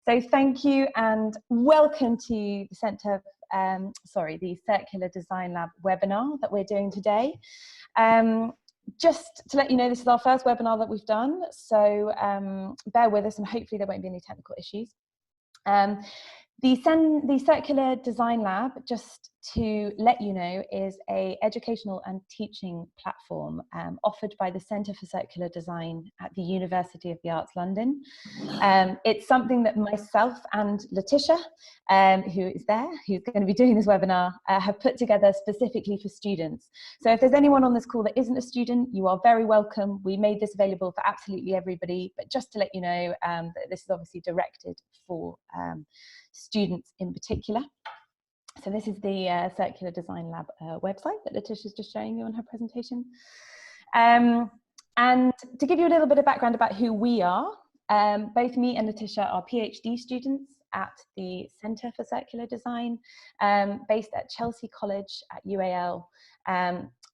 So thank you and welcome to the the Circular Design Lab webinar that we're doing today. Just to let you know, this is our first webinar that we've done, so bear with us and hopefully there won't be any technical issues. The Circular Design Lab, just to let you know, is an educational and teaching platform offered by the Centre for Circular Design at the University of the Arts London. It's something that myself and Laetitia, who is there, who's going to be doing this webinar, have put together specifically for students. So if there's anyone on this call that isn't a student, you are very welcome. We made this available for absolutely everybody, but just to let you know that this is obviously directed for students in particular. So this is the Circular Design Lab website that Laetitia's just showing you on her presentation. And to give you a little bit of background about who we are, both me and Laetitia are PhD students at the Centre for Circular Design, based at Chelsea College at UAL.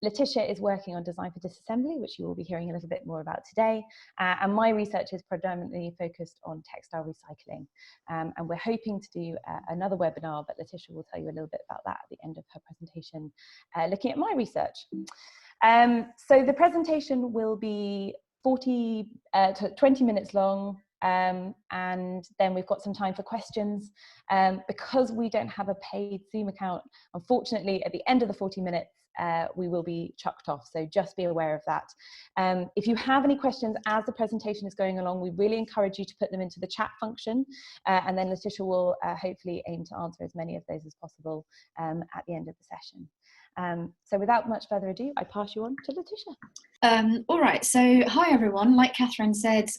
Laetitia is working on design for disassembly, which you will be hearing a little bit more about today. And my research is predominantly focused on textile recycling. And we're hoping to do another webinar, but Laetitia will tell you a little bit about that at the end of her presentation, looking at my research. So the presentation will be 20 minutes long, and then we've got some time for questions. Because we don't have a paid Zoom account, unfortunately, at the end of the 40 minutes, we will be chucked off, so just be aware of that. If you have any questions as the presentation is going along, we really encourage you to put them into the chat function, and then Laetitia will hopefully aim to answer as many of those as possible at the end of the session. So without much further ado, I pass you on to Laetitia. All right, so hi everyone. Like Catherine said,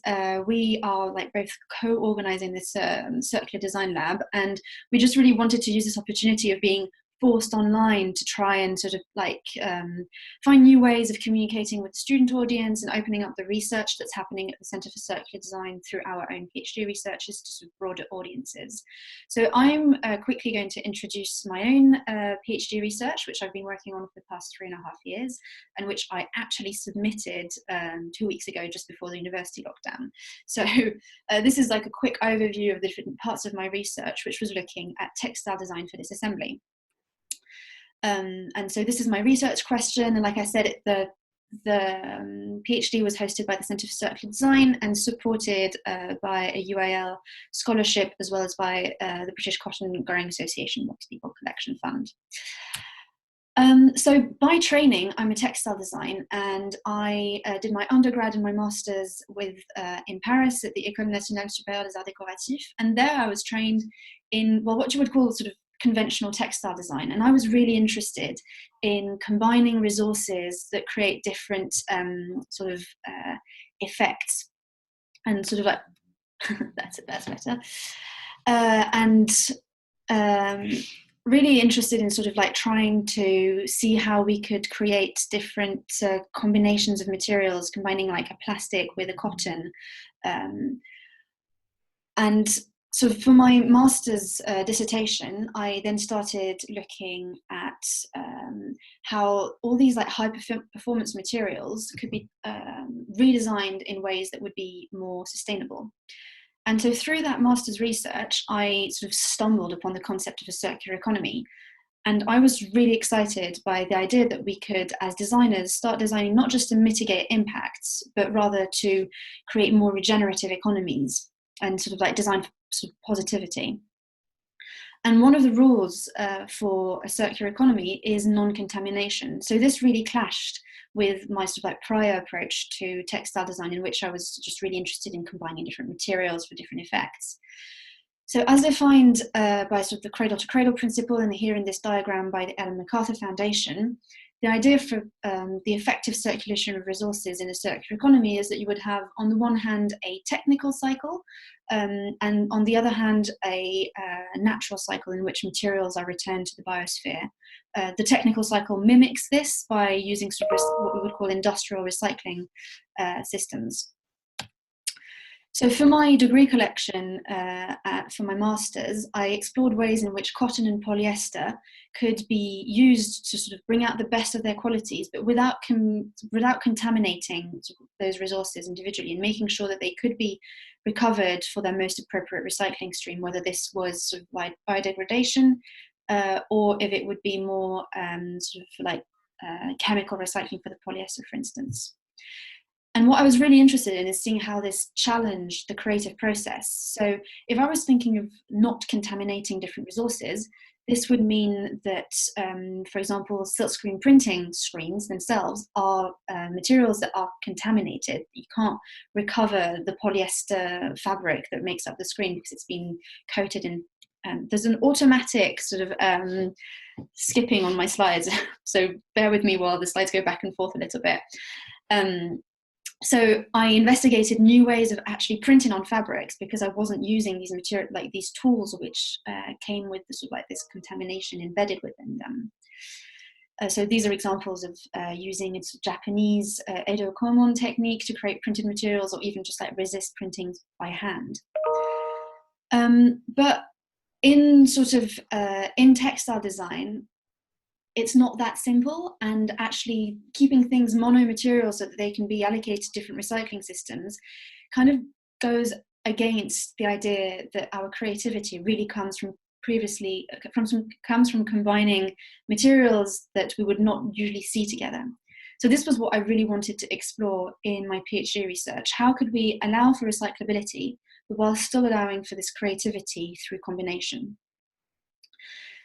we are both co-organising this Circular Design Lab, and we just really wanted to use this opportunity of being forced online to try and sort of find new ways of communicating with the student audience and opening up the research that's happening at the Centre for Circular Design through our own PhD researchers to sort of broader audiences. So I'm quickly going to introduce my own PhD research, which I've been working on for the past 3.5 years, and which I actually submitted 2 weeks ago, just before the university lockdown. So this is like a quick overview of the different parts of my research, which was looking at textile design for disassembly. And so this is my research question, and like I said, the PhD was hosted by the Centre for Circular Design and supported by a UAL scholarship, as well as by the British Cotton Growing Association Multi-People Collection Fund. So by training, I'm a textile design, and I did my undergrad and my master's in Paris at the École Nationale Supérieure des Arts Décoratifs, and there I was trained in, well, what you would call sort of conventional textile design, and I was really interested in combining resources that create different effects, and sort of like that's better, and really interested in sort of like trying to see how we could create different combinations of materials, combining like a plastic with a cotton, and so for my master's dissertation, I then started looking at how all these like high performance materials could be redesigned in ways that would be more sustainable. And so through that master's research, I sort of stumbled upon the concept of a circular economy. And I was really excited by the idea that we could, as designers, start designing not just to mitigate impacts, but rather to create more regenerative economies and sort of like design for sort of positivity. And one of the rules for a circular economy is non-contamination. So this really clashed with my sort of like prior approach to textile design, in which I was just really interested in combining different materials for different effects. So as defined by sort of the cradle-to-cradle principle, and here in this diagram by the Ellen MacArthur Foundation, the idea for the effective circulation of resources in a circular economy is that you would have, on the one hand, a technical cycle, and on the other hand, a natural cycle in which materials are returned to the biosphere. The technical cycle mimics this by using sort of what we would call industrial recycling systems. So for my degree collection, for my master's, I explored ways in which cotton and polyester could be used to sort of bring out the best of their qualities, but without contaminating sort of those resources individually, and making sure that they could be recovered for their most appropriate recycling stream, whether this was sort of like biodegradation, or if it would be more sort of like chemical recycling for the polyester, for instance. And what I was really interested in is seeing how this challenged the creative process. So if I was thinking of not contaminating different resources, this would mean that, for example, silkscreen printing screens themselves are materials that are contaminated. You can't recover the polyester fabric that makes up the screen because it's been coated in. There's an automatic sort of skipping on my slides, so bear with me while the slides go back and forth a little bit. So I investigated new ways of actually printing on fabrics, because I wasn't using these material, like these tools, which came with this, like this contamination embedded within them. So these are examples of using its Japanese Edo Komon technique to create printed materials, or even just like resist printing by hand. But in sort of in textile design, it's not that simple, and actually keeping things mono-material so that they can be allocated to different recycling systems kind of goes against the idea that our creativity really comes from combining materials that we would not usually see together. So this was what I really wanted to explore in my PhD research. How could we allow for recyclability while still allowing for this creativity through combination?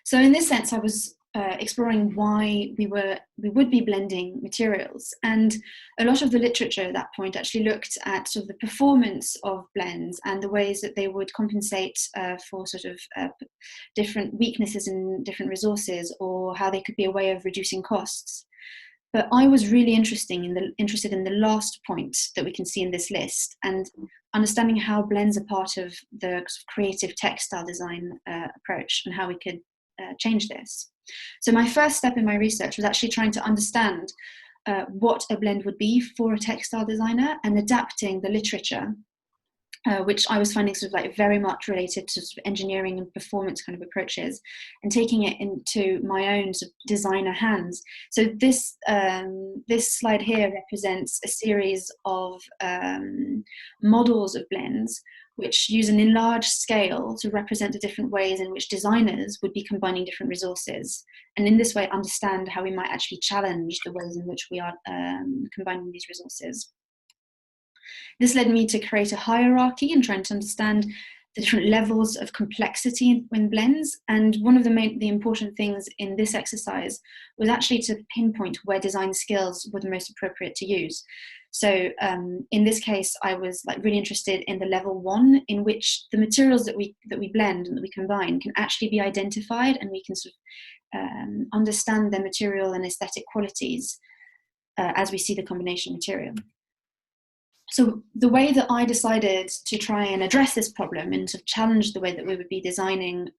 So in this sense, I was exploring why we would be blending materials, and a lot of the literature at that point actually looked at sort of the performance of blends and the ways that they would compensate for sort of different weaknesses in different resources, or how they could be a way of reducing costs. But I was really interested in the last point that we can see in this list, and understanding how blends are part of the creative textile design approach, and how we could change this. So my first step in my research was actually trying to understand what a blend would be for a textile designer, and adapting the literature, which I was finding sort of like very much related to sort of engineering and performance kind of approaches, and taking it into my own sort of designer hands. So this slide here represents a series of models of blends, which use an enlarged scale to represent the different ways in which designers would be combining different resources, and in this way understand how we might actually challenge the ways in which we are combining these resources. This led me to create a hierarchy and trying to understand the different levels of complexity in blends. And one of the important things in this exercise was actually to pinpoint where design skills were the most appropriate to use. So in this case, I was like really interested in the level 1, in which the materials that we blend and that we combine can actually be identified, and we can sort of understand their material and aesthetic qualities as we see the combination material. So the way that I decided to try and address this problem and to challenge the way that we would be designing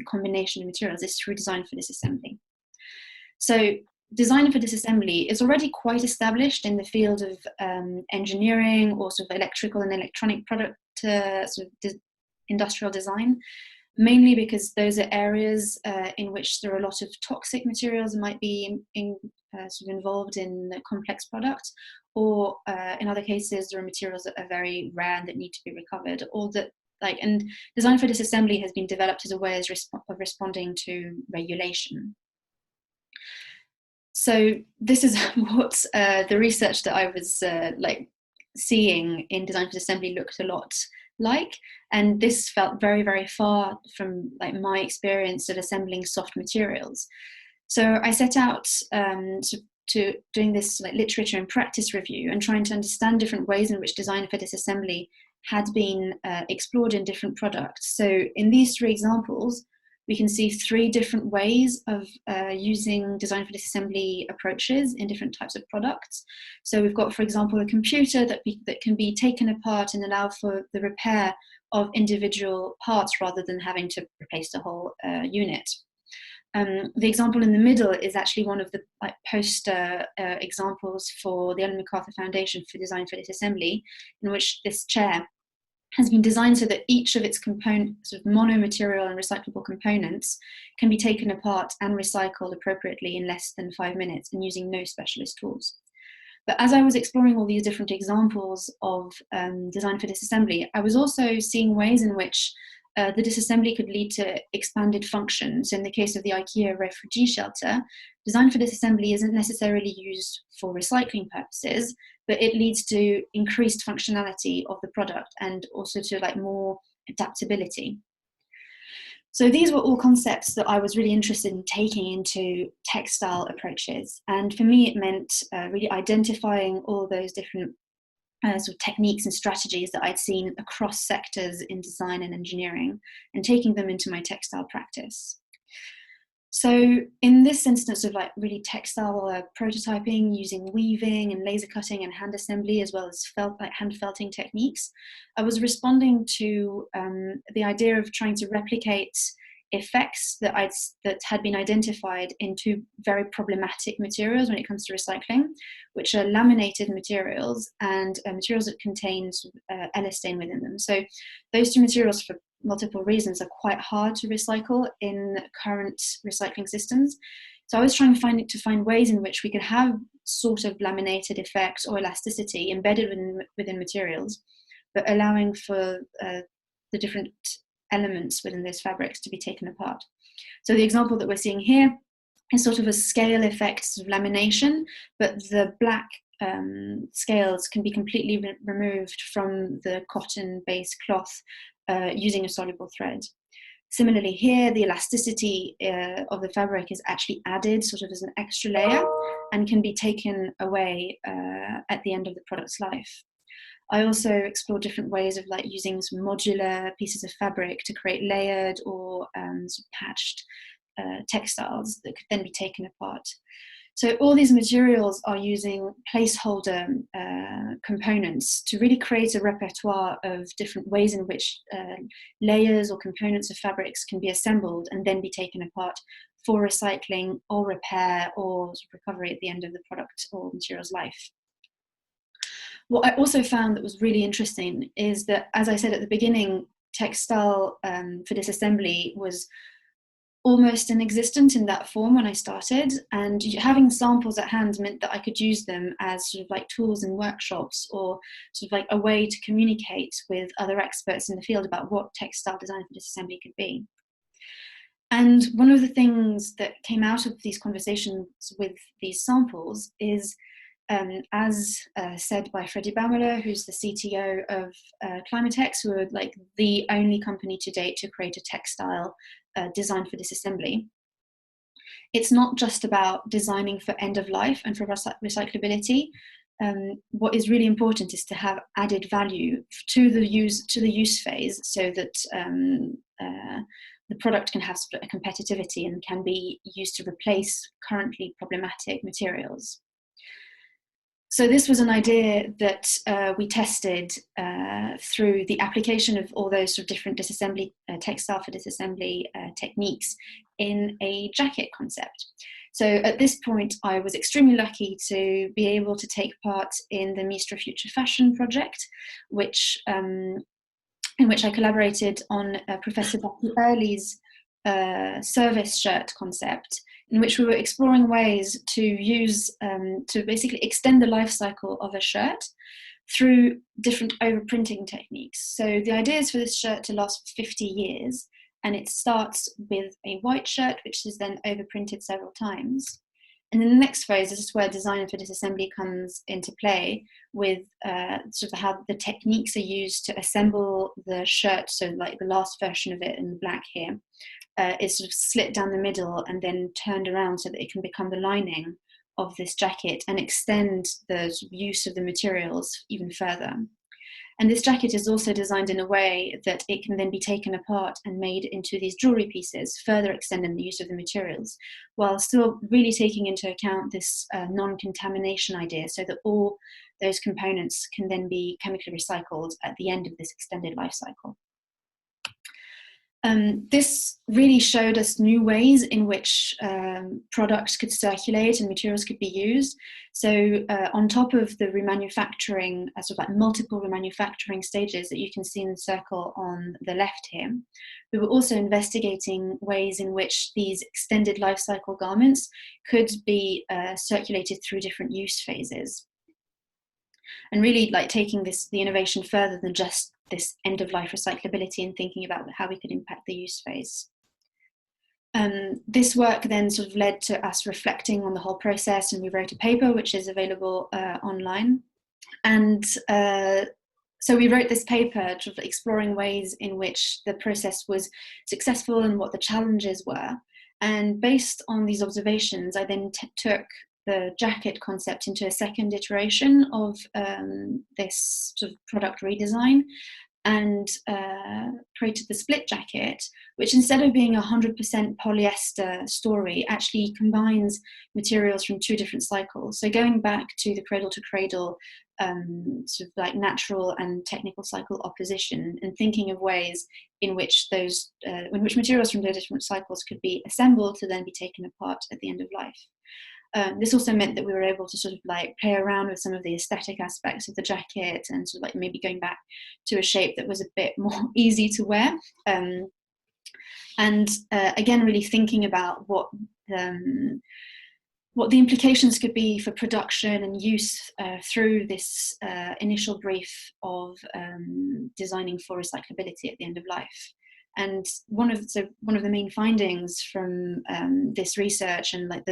combination of materials is through design for disassembly. So design for disassembly is already quite established in the field of engineering, or sort of electrical and electronic product sort of industrial design, mainly because those are areas in which there are a lot of toxic materials that might be sort of involved in a complex product, or in other cases there are materials that are very rare and that need to be recovered, or that and design for disassembly has been developed as a way of responding to regulation. So this is what the research that I was seeing in design for disassembly looked a lot like, and this felt very, very far from my experience of assembling soft materials. So I set out to doing this literature and practice review, and trying to understand different ways in which design for disassembly had been explored in different products. So in these 3 examples, we can see 3 different ways of using design for disassembly approaches in different types of products. So we've got, for example, a computer that can be taken apart and allow for the repair of individual parts rather than having to replace the whole unit. The example in the middle is actually one of the poster examples for the Ellen MacArthur Foundation for Design for Disassembly, in which this chair has been designed so that each of its components, sort of mono-material and recyclable components, can be taken apart and recycled appropriately in less than 5 minutes and using no specialist tools. But as I was exploring all these different examples of design for disassembly, I was also seeing ways in which the disassembly could lead to expanded functions. So in the case of the IKEA refugee shelter, design for disassembly isn't necessarily used for recycling purposes, but it leads to increased functionality of the product and also to like more adaptability. So these were all concepts that I was really interested in taking into textile approaches. And for me, it meant really identifying all those different sort of techniques and strategies that I'd seen across sectors in design and engineering and taking them into my textile practice. So in this instance of like really textile prototyping using weaving and laser cutting and hand assembly, as well as hand felting techniques, I was responding to the idea of trying to replicate effects that had been identified in two very problematic materials when it comes to recycling, which are laminated materials and materials that contain elastane within them. So those two materials, for multiple reasons, are quite hard to recycle in current recycling systems. So I was trying to find ways in which we could have sort of laminated effects or elasticity embedded within materials, but allowing for the different elements within those fabrics to be taken apart. So the example that we're seeing here is sort of a scale effect of lamination, but the black scales can be completely removed from the cotton-based cloth using a soluble thread. Similarly here, the elasticity of the fabric is actually added sort of as an extra layer and can be taken away at the end of the product's life. I also explored different ways of like using some modular pieces of fabric to create layered or sort of patched textiles that could then be taken apart. So all these materials are using placeholder components to really create a repertoire of different ways in which layers or components of fabrics can be assembled and then be taken apart for recycling or repair or recovery at the end of the product or material's life. What I also found that was really interesting is that, as I said at the beginning, textile for disassembly was almost inexistent in that form when I started, and having samples at hand meant that I could use them as sort of like tools in workshops or sort of like a way to communicate with other experts in the field about what textile design for disassembly could be. And one of the things that came out of these conversations with these samples is, as said by Freddie Baumler, who's the CTO of Climatex, who are like the only company to date to create a textile design for disassembly. It's not just about designing for end of life and for recyclability. What is really important is to have added value to the use phase, so that the product can have a competitivity and can be used to replace currently problematic materials. So this was an idea that we tested through the application of all those sort of different disassembly, textile for disassembly techniques in a jacket concept. So at this point, I was extremely lucky to be able to take part in the Mistra Future Fashion project, in which I collaborated on Professor Becky Early's service shirt concept, in which we were exploring ways to use, to basically extend the life cycle of a shirt through different overprinting techniques. So the idea is for this shirt to last for 50 years, and it starts with a white shirt, which is then overprinted several times. And in the next phase, this is where design for disassembly comes into play, with sort of how the techniques are used to assemble the shirt. So like the last version of it in the black here is sort of slit down the middle and then turned around so that it can become the lining of this jacket and extend the sort of use of the materials even further. And this jacket is also designed in a way that it can then be taken apart and made into these jewelry pieces, further extending the use of the materials, while still really taking into account this non-contamination idea, so that all those components can then be chemically recycled at the end of this extended life cycle. This really showed us new ways in which products could circulate and materials could be used. So on top of the remanufacturing, sort of like multiple remanufacturing stages that you can see in the circle on the left here, we were also investigating ways in which these extended life cycle garments could be circulated through different use phases. And really like taking the innovation further than just this end-of-life recyclability and thinking about how we could impact the use phase. This work then sort of led to us reflecting on the whole process, and we wrote a paper which is available online. And so we wrote this paper sort of exploring ways in which the process was successful and what the challenges were. And based on these observations, I then took the jacket concept into a second iteration of this sort of product redesign, and created the split jacket, which instead of being 100% polyester story, actually combines materials from two different cycles. So going back to the cradle to cradle, sort of like natural and technical cycle opposition, and thinking of ways in which those, in which materials from those different cycles could be assembled to then be taken apart at the end of life. This also meant that we were able to sort of like play around with some of the aesthetic aspects of the jacket, and sort of like maybe going back to a shape that was a bit more easy to wear. And again, really thinking about what the implications could be for production and use through this initial brief of designing for recyclability at the end of life. And one of the main findings from this research and like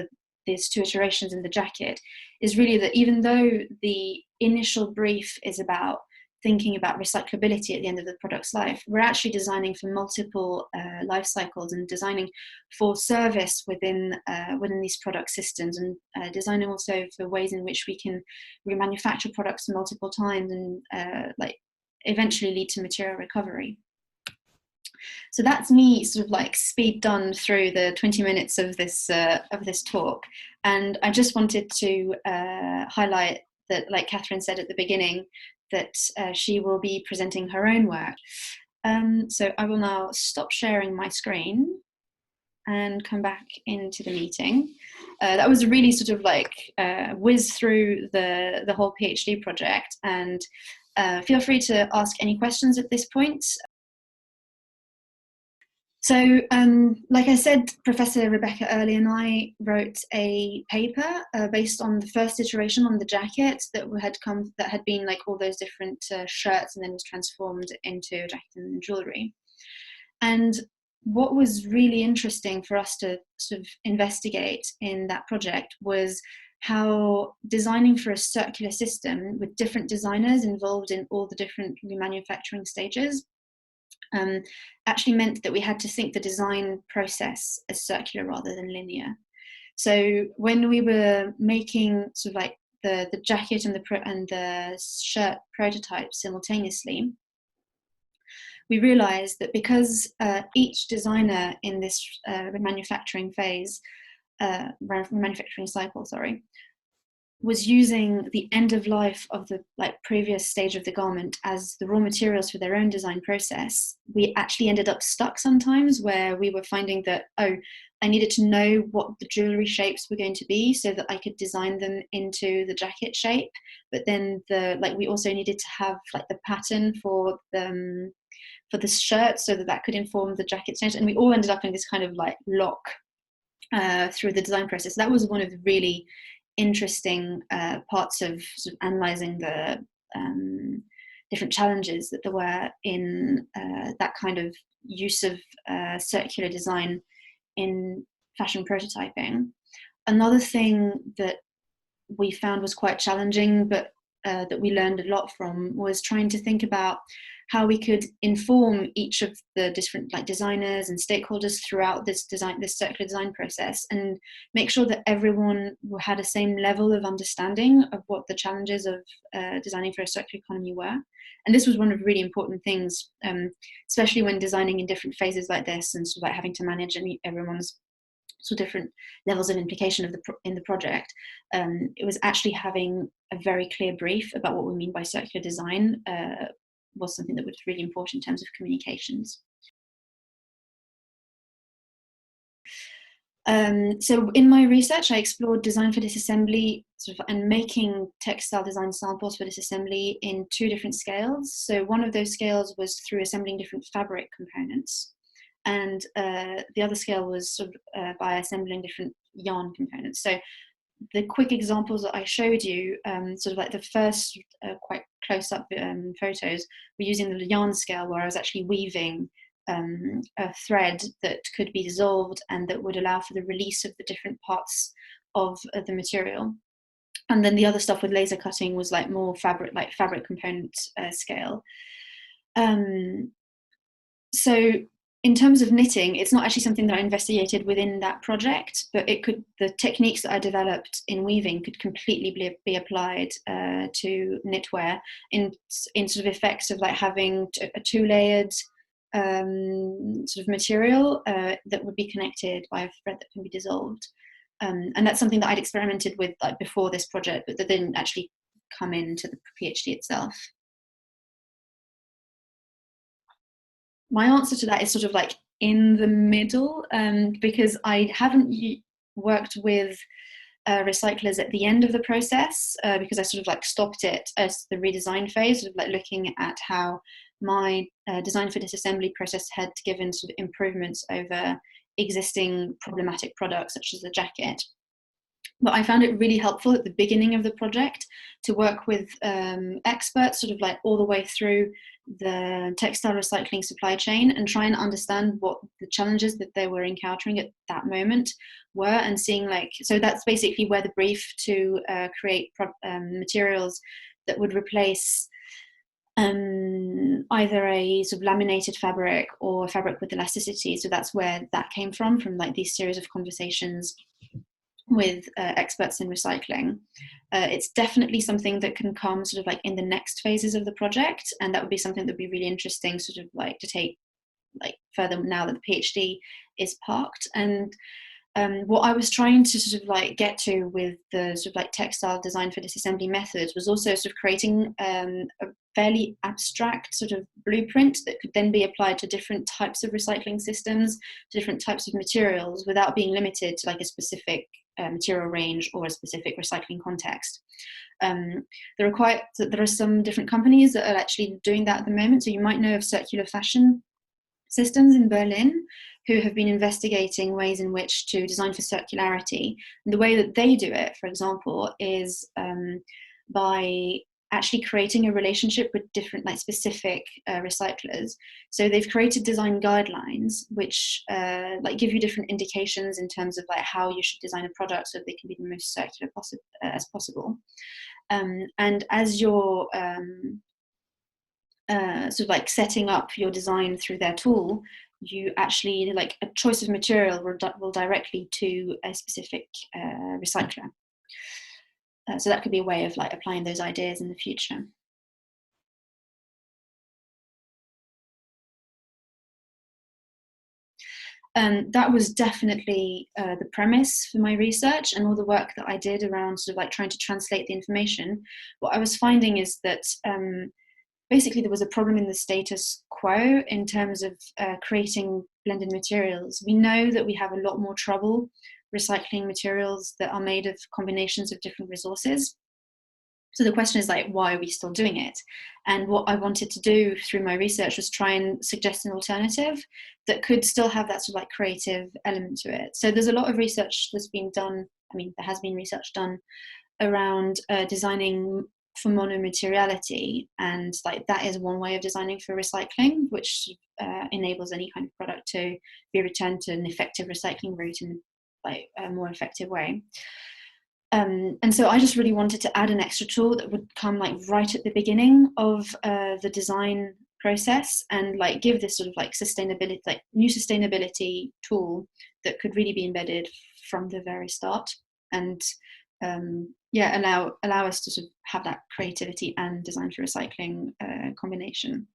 these two iterations in the jacket is really that even though the initial brief is about thinking about recyclability at the end of the product's life, we're actually designing for multiple life cycles and designing for service within these product systems, and designing also for ways in which we can remanufacture products multiple times and like eventually lead to material recovery. So that's me sort of like speed done through the 20 minutes of this talk. And I just wanted to highlight that, like Catherine said at the beginning, that she will be presenting her own work. So I will now stop sharing my screen and come back into the meeting. That was really sort of like whiz through the whole PhD project, and feel free to ask any questions at this point. So, like I said, Professor Rebecca Early and I wrote a paper based on the first iteration on the jacket that had been like all those different shirts, and then was transformed into a jacket and jewellery. And what was really interesting for us to sort of investigate in that project was how designing for a circular system with different designers involved in all the different remanufacturing stages actually meant that we had to think the design process as circular rather than linear. So when we were making sort of like the jacket and the shirt prototypes simultaneously, we realized that because each designer in this manufacturing cycle, was using the end of life of the previous stage of the garment as the raw materials for their own design process, we actually ended up stuck sometimes where we were finding that, oh, I needed to know what the jewelry shapes were going to be so that I could design them into the jacket shape. But then we also needed to have like the pattern for the shirt so that could inform the jacket change. And we all ended up in this kind of like lock through the design process. That was one of the really interesting parts of sort of analysing the different challenges that there were in that kind of use of circular design in fashion prototyping. Another thing that we found was quite challenging, but that we learned a lot from, was trying to think about how we could inform each of the different designers and stakeholders throughout this circular design process, and make sure that everyone had the same level of understanding of what the challenges of designing for a circular economy were. And this was one of the really important things, especially when designing in different phases like this, and sort of having to manage everyone's different levels of implication in the project. It was actually having a very clear brief about what we mean by circular design was something that was really important in terms of communications. So in my research, I explored design for disassembly and making textile design samples for disassembly in 2 different scales. So one of those scales was through assembling different fabric components, and the other scale was by assembling different yarn components. So the quick examples that I showed you, like the first quite close-up photos, were using the yarn scale, where I was actually weaving a thread that could be dissolved and that would allow for the release of the different parts of the material. And then the other stuff with laser cutting was like more fabric component scale. So in terms of knitting, it's not actually something that I investigated within that project, but the techniques that I developed in weaving could completely be applied to knitwear in sort of effects of like having a 2-layered material that would be connected by a thread that can be dissolved. And that's something that I'd experimented with like before this project, but that didn't actually come into the PhD itself. My answer to that is sort of like in the middle, because I haven't worked with recyclers at the end of the process, because I sort of like stopped it as the redesign phase, sort of like looking at how my design for disassembly process had given sort of improvements over existing problematic products such as the jacket. But I found it really helpful at the beginning of the project to work with experts sort of like all the way through the textile recycling supply chain and try and understand what the challenges that they were encountering at that moment were, and seeing like, so that's basically where the brief to create materials that would replace either a sort of laminated fabric or fabric with elasticity. So that's where that came from like these series of conversations with experts in recycling. It's definitely something that can come sort of like in the next phases of the project, and that would be something that would be really interesting sort of like to take like further now that the PhD is parked. And what I was trying to sort of like get to with the sort of like textile design for disassembly methods was also sort of creating a fairly abstract sort of blueprint that could then be applied to different types of recycling systems, to different types of materials, without being limited to like a specific material range or a specific recycling context. There are some different companies that are actually doing that at the moment. So you might know of Circular Fashion Systems in Berlin, who have been investigating ways in which to design for circularity. And the way that they do it, for example, is by actually creating a relationship with different like specific recyclers. So they've created design guidelines which like give you different indications in terms of like how you should design a product so they can be the most circular as possible. And as you're sort of like setting up your design through their tool, you actually like a choice of material will directly to a specific recycler. So that could be a way of like applying those ideas in the future. That was definitely the premise for my research and all the work that I did around sort of like trying to translate the information. What I was finding is that basically there was a problem in the status quo in terms of creating blended materials. We know that we have a lot more trouble recycling materials that are made of combinations of different resources. So the question is like, why are we still doing it? And what I wanted to do through my research was try and suggest an alternative that could still have that sort of like creative element to it. So there's a lot of research that's been done. I mean, there has been research done around designing for monomateriality, and like that is one way of designing for recycling, which enables any kind of product to be returned to an effective recycling route in like a more effective way. And so I just really wanted to add an extra tool that would come like right at the beginning of the design process and like give this sort of like sustainability, like new sustainability tool that could really be embedded from the very start, and allow us to sort of have that creativity and design for recycling combination.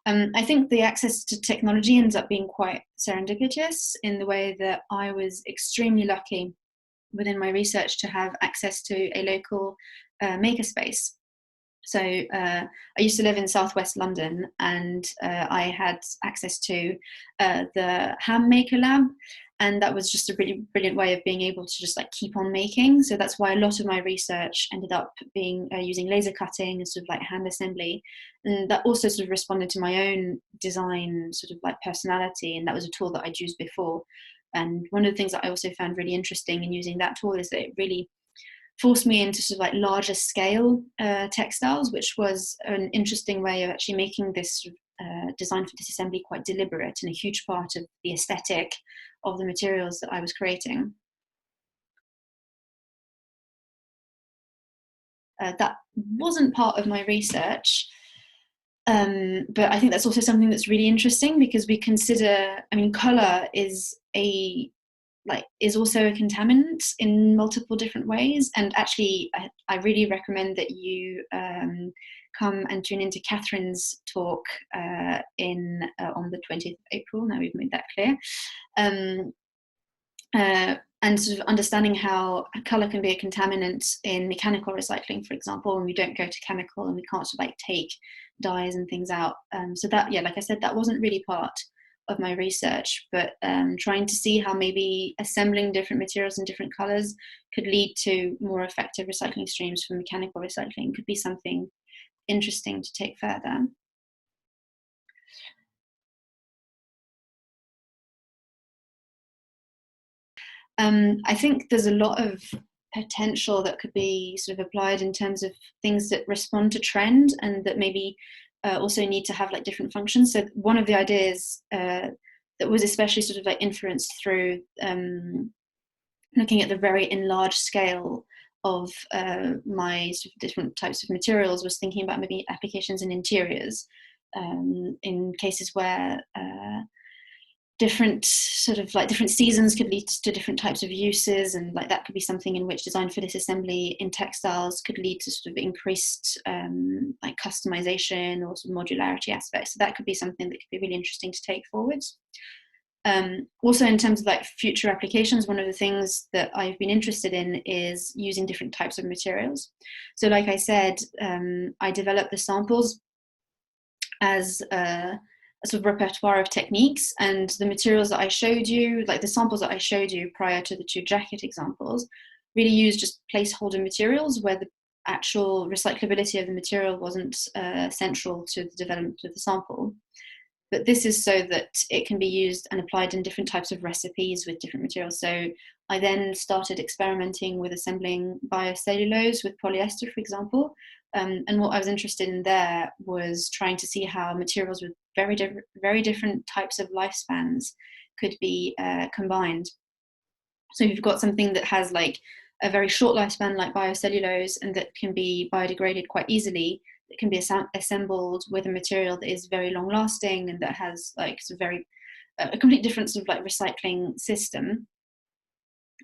I think the access to technology ends up being quite serendipitous in the way that I was extremely lucky within my research to have access to a local makerspace. So I used to live in southwest London, and I had access to the Ham Maker Lab, and that was just a really brilliant way of being able to just like keep on making. So that's why a lot of my research ended up being using laser cutting and sort of like hand assembly, and that also sort of responded to my own design sort of like personality, and that was a tool that I'd used before. And one of the things that I also found really interesting in using that tool is that it really forced me into sort of like larger scale textiles, which was an interesting way of actually making this design for disassembly quite deliberate and a huge part of the aesthetic of the materials that I was creating. That wasn't part of my research, but I think that's also something that's really interesting, because we consider, I mean, color is also a contaminant in multiple different ways. And actually, I really recommend that you come and tune into Catherine's talk on the 20th of April. Now we've made that clear. And sort of understanding how color can be a contaminant in mechanical recycling, for example, when we don't go to chemical and we can't sort of like take dyes and things out. So that, yeah, like I said, that wasn't really part of my research, but trying to see how maybe assembling different materials in different colors could lead to more effective recycling streams for mechanical recycling could be something interesting to take further. I think there's a lot of potential that could be sort of applied in terms of things that respond to trend and that maybe also need to have like different functions. So one of the ideas that was especially sort of like influenced through looking at the very enlarged scale of my sort of different types of materials was thinking about maybe applications in interiors, in cases where different seasons could lead to different types of uses, and like that could be something in which design for disassembly in textiles could lead to sort of increased like customization or some modularity aspects. So that could be something that could be really interesting to take forwards. Also, in terms of like future applications, one of the things that I've been interested in is using different types of materials. So like I said, I developed the samples as a sort of repertoire of techniques, and the materials that I showed you, like the samples that I showed you prior to the two jacket examples, really use just placeholder materials where the actual recyclability of the material wasn't central to the development of the sample. But this is so that it can be used and applied in different types of recipes with different materials. So I then started experimenting with assembling biocellulose with polyester, for example. And what I was interested in there was trying to see how materials with very different types of lifespans could be combined. So you've got something that has like a very short lifespan like biocellulose and that can be biodegraded quite easily, that can be assembled with a material that is very long lasting and that has like a complete different sort of like recycling system.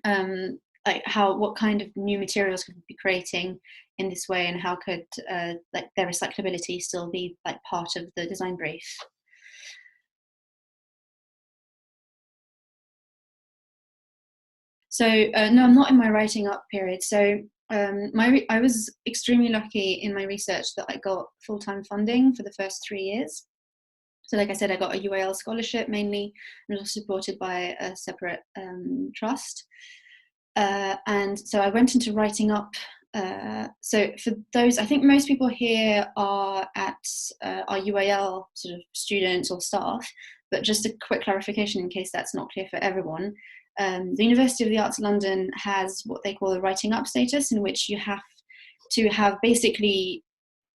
Like what kind of new materials could we be creating in this way, and how could like their recyclability still be like part of the design brief? So no, I'm not in my writing up period. So I was extremely lucky in my research that I got full-time funding for the first 3 years. So like I said, I got a UAL scholarship mainly, and was supported by a separate trust. And so I went into writing up. So for those, I think most people here are at our UAL sort of students or staff, but just a quick clarification in case that's not clear for everyone. The University of the Arts London has what they call a writing up status, in which you have to have basically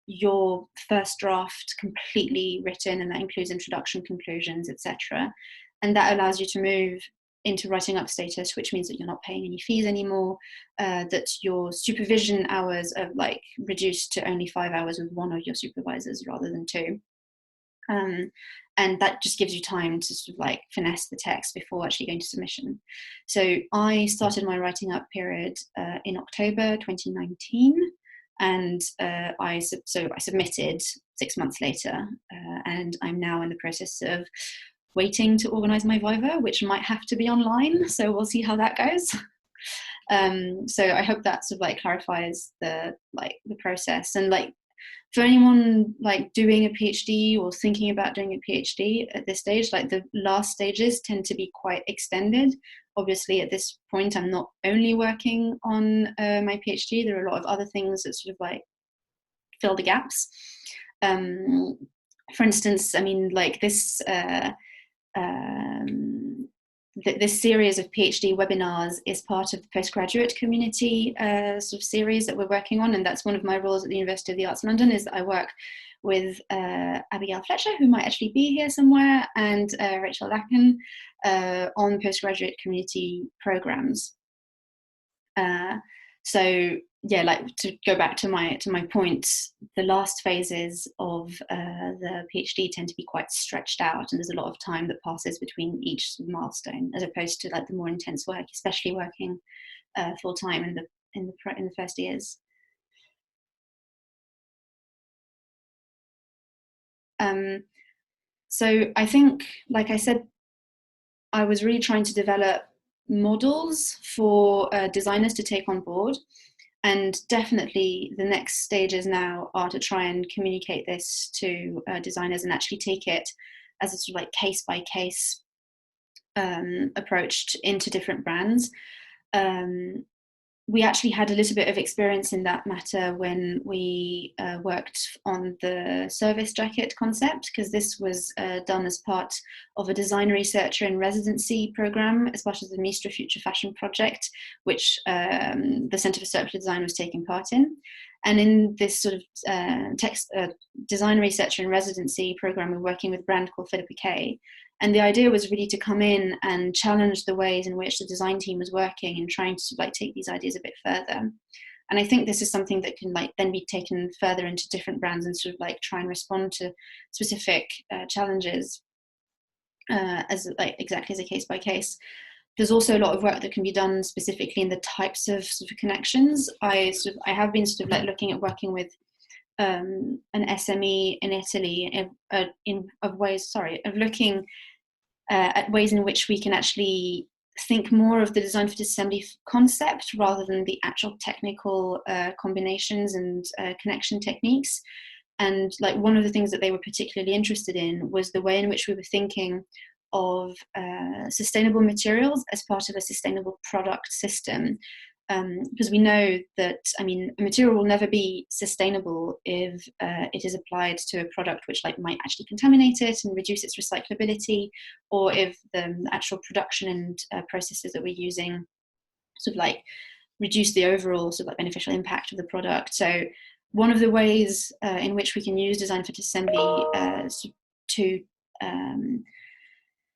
your first draft completely written, and that includes introduction, conclusions, etc. And that allows you to move into writing up status, which means that you're not paying any fees anymore, that your supervision hours are like reduced to only 5 hours with one of your supervisors rather than 2. And that just gives you time to sort of like finesse the text before actually going to submission. So I started my writing up period in October 2019, and I submitted 6 months later, and I'm now in the process of waiting to organise my Viva, which might have to be online. So we'll see how that goes. So I hope that sort of like clarifies the process. And like for anyone like doing a PhD or thinking about doing a PhD at this stage, like the last stages tend to be quite extended. Obviously, at this point, I'm not only working on my PhD. There are a lot of other things that sort of like fill the gaps. For instance, I mean, like this this series of PhD webinars is part of the Postgraduate Community sort of series that we're working on, and that's one of my roles at the University of the Arts London, is that I work with Abigail Fletcher, who might actually be here somewhere, and Rachel Lacken on postgraduate community programs. So yeah, like to go back to my point, the last phases of the PhD tend to be quite stretched out, and there's a lot of time that passes between each milestone, as opposed to like the more intense work, especially working full time in the first years. So I think, like I said, I was really trying to develop models for designers to take on board. And definitely the next stages now are to try and communicate this to designers and actually take it as a sort of like case-by-case approach into different brands. We actually had a little bit of experience in that matter when we worked on the service jacket concept, because this was done as part of a design researcher in residency program as part of the Mistra Future Fashion project, which the Centre for Circular Design was taking part in. And in this sort of design researcher in residency program, we're working with a brand called Philippa K. And the idea was really to come in and challenge the ways in which the design team was working and trying to like take these ideas a bit further. And I think this is something that can like then be taken further into different brands and sort of like try and respond to specific challenges as like exactly as a case by case. There's also a lot of work that can be done specifically in the types of sort of connections. I have been sort of like looking at working with an SME in Italy of looking at ways in which we can actually think more of the design for disassembly concept rather than the actual technical combinations and connection techniques. And like one of the things that they were particularly interested in was the way in which we were thinking of sustainable materials as part of a sustainable product system. Because we know that, I mean, a material will never be sustainable if it is applied to a product which like might actually contaminate it and reduce its recyclability, or if the actual production and processes that we're using sort of like reduce the overall sort of like beneficial impact of the product. So one of the ways in which we can use design for disassembly to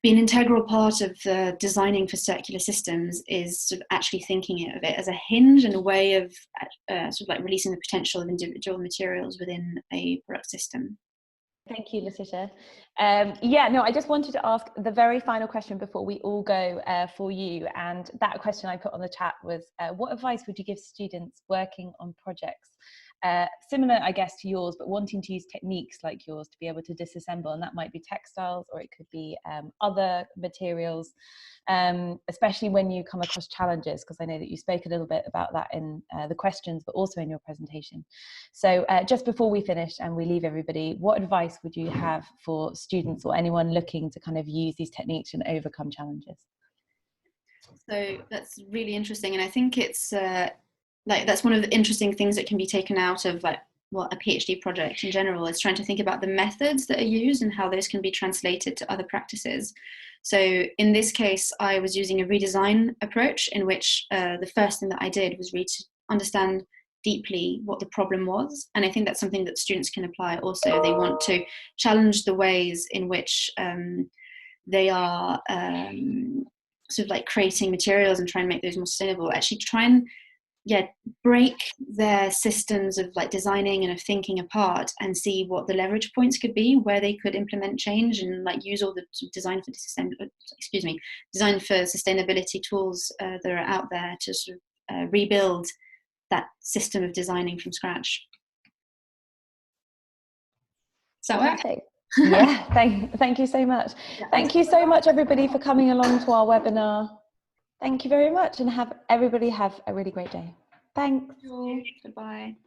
be an integral part of the designing for circular systems is sort of actually thinking of it as a hinge and a way of sort of like releasing the potential of individual materials within a product system. Thank you, Laetitia. Yeah, no, I just wanted to ask the very final question before we all go for you. And that question I put on the chat was, what advice would you give students working on projects similar, I guess, to yours, but wanting to use techniques like yours to be able to disassemble? And that might be textiles, or it could be other materials, especially when you come across challenges, because I know that you spoke a little bit about that in the questions, but also in your presentation. So just before we finish and we leave everybody, what advice would you have for students or anyone looking to kind of use these techniques and overcome challenges? So that's really interesting, and I think it's like that's one of the interesting things that can be taken out of like a PhD project in general, is trying to think about the methods that are used and how those can be translated to other practices. So in this case, I was using a redesign approach in which the first thing that I did was really to understand deeply what the problem was. And I think that's something that students can apply also. They want to challenge the ways in which they are sort of like creating materials and try and make those more sustainable. Actually try and break their systems of like designing and of thinking apart and see what the leverage points could be, where they could implement change and like use all the design for sustainability tools that are out there to sort of rebuild that system of designing from scratch. Does that work? Yeah, thank you so much. Yeah, thank you so much, everybody, for coming along to our webinar. Thank you very much, and everybody have a really great day. Thanks. Goodbye.